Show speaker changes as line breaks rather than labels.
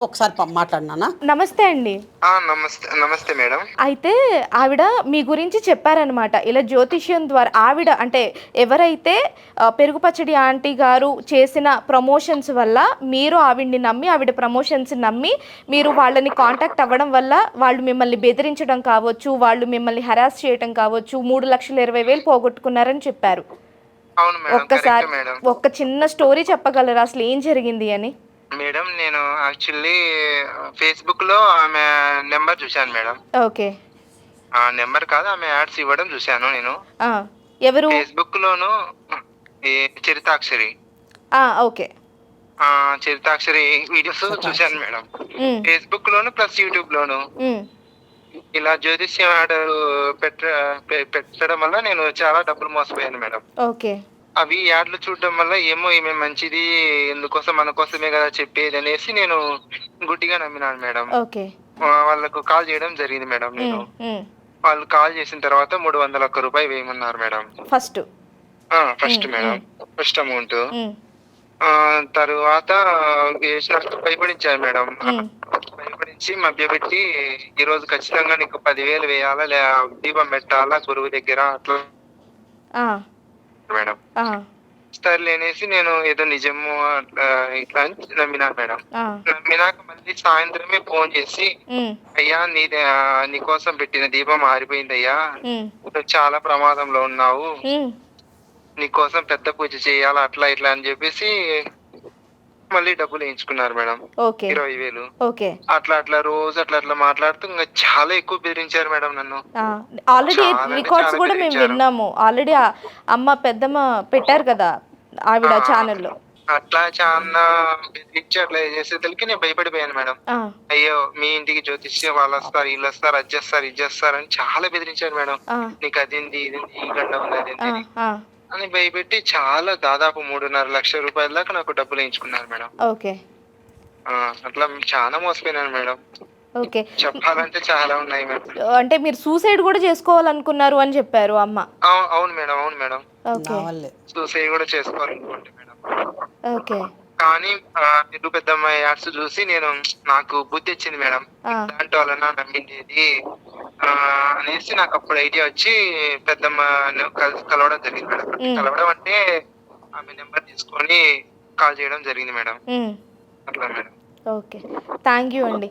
ఒకసారి మాట్లాడినానా?
నమస్తే అండి.
నమస్తే. నమస్తే మేడం.
అయితే ఆవిడ మీ గురించి చెప్పారనమాట. ఇలా జ్యోతిష్యం ద్వారా ఆవిడ అంటే ఎవరైతే పెరుగు పచ్చడి ఆంటీ గారు చేసిన ప్రమోషన్స్ వల్ల మీరు ఆవిడని నమ్మి, ఆవిడ ప్రమోషన్స్ నమ్మి మీరు వాళ్ళని కాంటాక్ట్ అవ్వడం వల్ల వాళ్ళు మిమ్మల్ని బెదిరించడం కావచ్చు, వాళ్ళు మిమ్మల్ని హెరాస్ చేయటం కావచ్చు, 3,20,000 పోగొట్టుకున్నారని చెప్పారు.
అవును మేడం. కరెక్టే మేడం.
ఒక్క చిన్న స్టోరీ చెప్పగలరా అసలు ఏం జరిగింది అని?
మేడం నేను యాక్చువల్లీ ఫేస్‌బుక్‌లో ఆమె నంబర్ చూశాను మేడం.
ఓకే.
నంబర్ కాదు, ఆమె యాడ్స్ ఇవ్వడం చూశాను నేను.
ఆ! ఎవరు?
ఫేస్‌బుక్‌లోను ఈ చరితాక్షరి.
ఓకే.
చరితాక్షరి వీడియోస్ చూశాను మేడం.
హ్మ్.
ఫేస్‌బుక్‌లోను ప్లస్ యూట్యూబ్‌లోను.
హ్మ్.
ఇలా జ్యోతిష్యం యాడ్ పెట్టడం వల్ల నేను చాలా డబ్బులు మోసపోయాను మేడం.
ఓకే.
అవి యాడ్లు చూడడం వల్ల ఏమో ఈమె మంచిది, ఎందుకోసం మన కోసమే కదా చెప్పేది అనేసి నేను గుడ్డిగా నమ్మినాను మేడం.
ఓకే.
వాళ్ళకు కాల్ చేయడం జరిగింది మేడం నేను.
హ్మ్. హ్మ్.
వాళ్ళు కాల్ చేసిన తర్వాత రూ. 301 వేయమన్నారు మేడం.
ఫస్ట్.
ఫస్ట్
హ్మ్.
మేడం.
హ్మ్.
First amount.
హ్మ్.
తరువాత వేసినట్టు భయపడించారు మేడం.
హ్మ్.
భయపడించి మభ్యపెట్టి ఈరోజు ఖచ్చితంగా నీకు 10,000 వేయాలా, దీపం పెట్టాలా గురువు దగ్గర అట్లా
ఆ!
మేడం.
ఆ!
సర్లే అనేసి నేను ఏదో నిజము అట్లా ఇట్లా అని నమ్మినాను మేడం.
ఆ!
నమ్మినాక మళ్ళీ సాయంత్రమే ఫోన్ చేసి,
హ్మ్.
అయ్యా నీకోసం పెట్టిన దీపం ఆరిపోయిందయ్యా.
హ్మ్.
నువ్వు చాలా ప్రమాదంలో ఉన్నావు.
హ్మ్.
నీకోసం పెద్ద పూజ చేయాలా అట్లా ఇట్లా అని చెప్పేసి మళ్ళీ డబ్బులు వేయించుకున్నారు మేడం.
ఓకే.
20,000.
ఓకే.
అట్లా అట్లా రోజు అట్లా మాట్లాడుతూ ఇంగ చాలా ఎక్కువ బెదిరించారు మేడం నన్ను.
ఆ! ఆల్రెడీ
చాలా అంటే
రికార్డ్స్
చాలా
గూడా మేము
బెదిరించారు.
విన్నాము. ఆల్రెడీ అమ్మ, పెద్దమ్మ పెట్టారు కదా!
ఆ!
ఆవిడ ఛానెల్‌లో.
అట్లా చానా బెదిరించి అట్లా చేసేసరికి నేను భయపడిపోయాను మేడం.
ఆ!
అయ్యో! మీ ఇంటికి జ్యోతిష్యం వాళ్ళొస్తారు, ఈళ్ళొస్తారు, అది చేస్తారు, ఇది చేస్తారు అని చాలా బెదిరించారు మేడం.
ఆ!
నీకు అదింది, ఇదింది, ఈ గండం ఉంది, అదింది
ఆ!
అని.
ఆ!
అని భయపెట్టి చాలా దాదాపు 3,50,000 రూపాయల దాకా నాకు డబ్బులు వేయించుకున్నారు మేడం.
ఓకే.
ఆ! అట్లా చాలా మోసపోయినాను మేడం.
ఓకే.
చెప్పాలంటే చాలా ఉన్నాయి మేడం.
అంటే మీరు సూసైడ్ గూడా చేసుకోవాలనుకున్నారు అని చెప్పారు అమ్మ.
అవును మేడం. అవును మేడం.
ఓకే.
నా వల్లే.
సూసైడ్ కూడా చేసుకోవాలనుకోండి మేడం.
ఓకే.
కానీ నిన్ను పెద్దమ్మాయి యాడ్స్ చూసి నాకు బుద్ధొచ్చింది మేడం.
ఆ!
ఇట్లాంటి వాళ్ళనా నమ్మిండేది అనేసి నాకప్పుడు ఐడియా వచ్చి పెద్దమ్మను కలవడం జరిగింది మేడం. అంటే
హ్మ్.
కలవడం అంటే ఆమె నంబర్ తీసుకొని కాల్ చేయడం జరిగింది మేడం.
హ్మ్.
అట్లా మేడం.
ఓకే. థాంక్ యూ అండి.